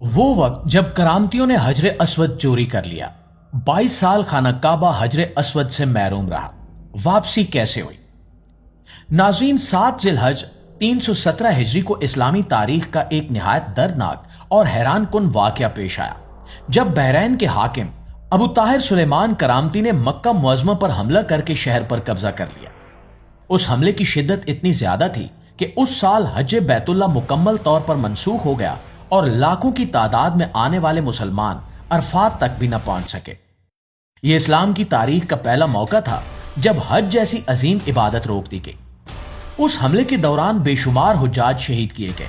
وہ وقت جب کرامتیوں نے حجر اسود چوری کر لیا، 22 سال خانہ کعبہ حجر اسود سے محروم رہا، واپسی کیسے ہوئی؟ ناظرین، 7 ذی الحج 317 ہجری کو اسلامی تاریخ کا ایک نہایت دردناک اور حیران کن واقعہ پیش آیا جب بحرین کے حاکم ابو طاہر سلیمان کرامتی نے مکہ معظمہ پر حملہ کر کے شہر پر قبضہ کر لیا۔ اس حملے کی شدت اتنی زیادہ تھی کہ اس سال حج بیت اللہ مکمل طور پر منسوخ ہو گیا اور لاکھوں کی تعداد میں آنے والے مسلمان عرفات تک بھی نہ پہنچ سکے۔ یہ اسلام کی تاریخ کا پہلا موقع تھا جب حج جیسی عظیم عبادت روک دی گئی۔ اس حملے کے دوران بے شمار حجاج شہید کیے گئے،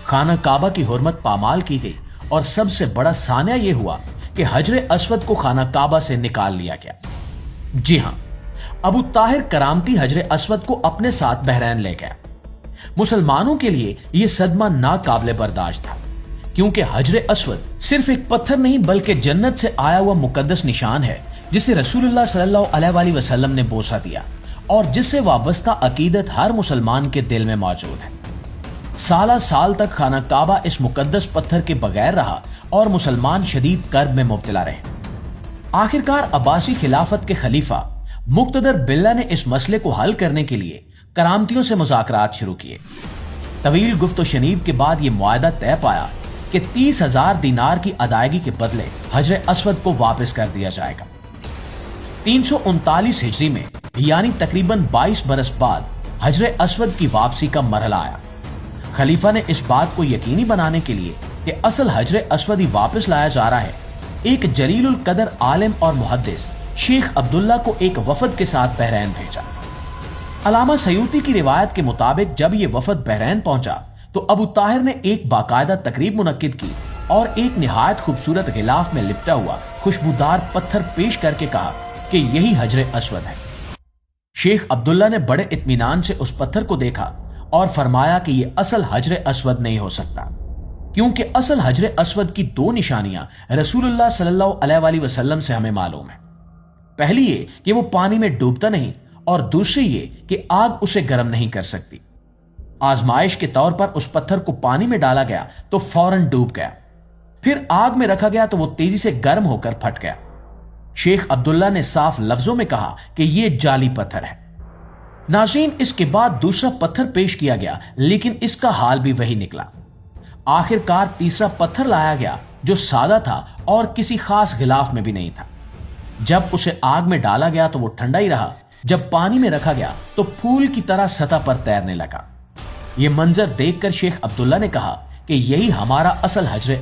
خانہ کعبہ کی حرمت پامال کی گئی اور سب سے بڑا سانحہ یہ ہوا کہ حجر اسود کو خانہ کعبہ سے نکال لیا گیا۔ جی ہاں، ابو طاہر کرامتی حجر اسود کو اپنے ساتھ بحرین لے گیا۔ مسلمانوں کے لیے یہ صدمہ ناقابل برداشت تھا، کیونکہ حجر اسود صرف ایک پتھر نہیں بلکہ جنت سے آیا ہوا مقدس نشان ہے جسے رسول اللہ صلی اللہ علیہ وآلہ وسلم نے بوسہ دیا اور جس سے وابستہ عقیدت ہر مسلمان کے دل میں موجود ہے۔ سالہ سال تک خانہ کعبہ اس مقدس پتھر کے بغیر رہا اور مسلمان شدید کرب میں مبتلا رہے۔ آخرکار عباسی خلافت کے خلیفہ مقتدر باللہ نے اس مسئلے کو حل کرنے کے لیے کرامتیوں سے مذاکرات شروع کیے۔ طویل گفت و شنید کے بعد یہ معاہدہ طے پایا کہ 30,000 دینار کی ادائیگی کے بدلے حجر اسود کو واپس کر دیا جائے گا۔ 339 ہجری میں یعنی تقریباً 22 برس بعد حجر اسود کی واپسی کا مرحلہ آیا۔ خلیفہ نے اس بات کو یقینی بنانے کے لیے کہ اصل حجر اسود ہی واپس لایا جا رہا ہے، ایک جلیل القدر عالم اور محدث شیخ عبداللہ کو ایک وفد کے ساتھ بحرین بھیجا۔ علامہ سیوطی کی روایت کے مطابق جب یہ وفد بحرین پہنچا تو ابو طاہر نے ایک باقاعدہ تقریب منعقد کی اور ایک نہایت خوبصورت غلاف میں لپٹا ہوا خوشبودار پتھر پیش کر کے کہا کہ یہی حجر اسود ہے۔ شیخ عبداللہ نے بڑے اطمینان سے اس پتھر کو دیکھا اور فرمایا کہ یہ اصل حجر اسود نہیں ہو سکتا، کیونکہ اصل حجر اسود کی 2 نشانیاں رسول اللہ صلی اللہ علیہ وآلہ وسلم سے ہمیں معلوم ہیں۔ پہلی یہ کہ وہ پانی میں ڈوبتا نہیں، اور دوسری یہ کہ آگ اسے گرم نہیں کر سکتی۔ آزمائش کے طور پر اس پتھر کو پانی میں ڈالا گیا تو فوراً ڈوب گیا، پھر آگ میں رکھا گیا تو وہ تیزی سے گرم ہو کر پھٹ گیا۔ شیخ عبداللہ نے صاف لفظوں میں کہا کہ یہ جعلی پتھر ہے۔ ناظرین، اس کے بعد دوسرا پتھر پیش کیا گیا لیکن اس کا حال بھی وہی نکلا۔ آخر کار تیسرا پتھر لایا گیا جو سادہ تھا اور کسی خاص غلاف میں بھی نہیں تھا۔ جب اسے آگ میں ڈالا گیا تو وہ ٹھنڈا ہی رہا، جب پانی میں رکھا گیا تو پھول کی طرح سطح پر تیرنے لگا۔ یہ منظر دیکھ کر شیخ عبداللہ نے کہا کہ یہی ہمارا اصل حجر